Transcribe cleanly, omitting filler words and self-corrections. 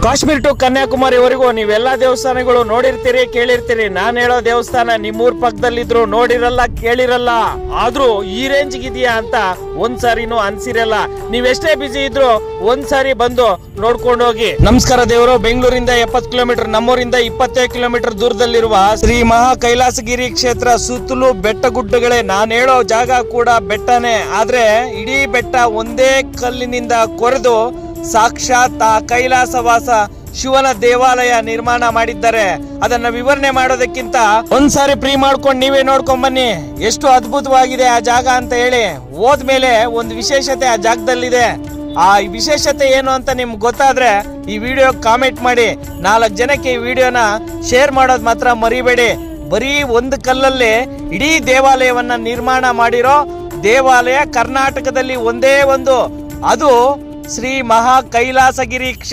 Kashmir to ಕನ್ಯಾಕುಮಾರಿವರೆಗೂ ನೀವೆಲ್ಲಾ ದೇವಸ್ಥಾನಗಳು ನೋಡಿರ್ತೀರಿ, ಕೇಳಿರ್ತೀರಿ. ನಾನ್ ಹೇಳೋ ದೇವಸ್ಥಾನ ನಿಮ್ಮೂರ್ ಪಕ್ಕದಲ್ಲಿದ್ರು ನೋಡಿರಲ್ಲ, ಕೇಳಿರಲ್ಲ. ಆದ್ರೂ ಈ ರೇಂಜ್ ಇದೆಯಾ ಅಂತ ಒಂದ್ಸಾರಿನೂ ಅನ್ಸಿರಲ್ಲ. ನೀವೆಷ್ಟೇ ಬಿಸಿ ಇದ್ರು ಒಂದ್ಸಾರಿ ಬಂದು ನೋಡ್ಕೊಂಡು ಹೋಗಿ. ನಮಸ್ಕಾರ ದೇವರು. ಬೆಂಗಳೂರಿಂದ 70 ಕಿಲೋಮೀಟರ್, ನಮ್ಮೂರಿಂದ 25 ಕಿಲೋಮೀಟರ್ ದೂರದಲ್ಲಿರುವ ಶ್ರೀ ಮಹಾ ಕೈಲಾಸಗಿರಿ ಕ್ಷೇತ್ರ. ಸುತ್ತಲೂ ಬೆಟ್ಟ ಗುಡ್ಡಗಳೇ. ನಾನು ಹೇಳೋ ಜಾಗ ಕೂಡ ಬೆಟ್ಟನೇ, ಆದ್ರೆ ಇಡೀ ಬೆಟ್ಟ ಒಂದೇ ಕಲ್ಲಿನಿಂದ ಕೊರೆದು ಸಾಕ್ಷಾತ್ ಆ ಕೈಲಾಸವಾಸ ಶಿವನ ದೇವಾಲಯ ನಿರ್ಮಾಣ ಮಾಡಿದ್ದಾರೆ. ಅದನ್ನ ವಿವರಣೆ ಮಾಡೋದಕ್ಕಿಂತ ಒಂದ್ಸಾರಿ ಫ್ರೀ ಮಾಡ್ಕೊಂಡು ನೀವೇ ನೋಡ್ಕೊಂಡ್ ಬನ್ನಿ ಎಷ್ಟು ಅದ್ಭುತವಾಗಿದೆ ಆ ಜಾಗ ಅಂತ ಹೇಳಿ. ಹೋದ್ಮೇಲೆ ಒಂದು ವಿಶೇಷತೆ ಆ ಜಾಗದಲ್ಲಿದೆ. ಆ ವಿಶೇಷತೆ ಏನು ಅಂತ ನಿಮ್ಗೆ ಗೊತ್ತಾದ್ರೆ ಈ ವಿಡಿಯೋ ಕಾಮೆಂಟ್ ಮಾಡಿ. 4 ಜನಕ್ಕೆ ಈ ವಿಡಿಯೋನ ಶೇರ್ ಮಾಡೋದು ಮಾತ್ರ ಮರಿಬೇಡಿ. ಬರೀ ಒಂದು ಕಲ್ಲಲ್ಲಿ ಇಡೀ ದೇವಾಲಯವನ್ನ ನಿರ್ಮಾಣ ಮಾಡಿರೋ ದೇವಾಲಯ ಕರ್ನಾಟಕದಲ್ಲಿ ಒಂದೇ ಒಂದು, ಅದು ಶ್ರೀ ಮಹಾ ಕೈಲಾಸಗಿರಿ ಕ್ಷೇತ್ರ.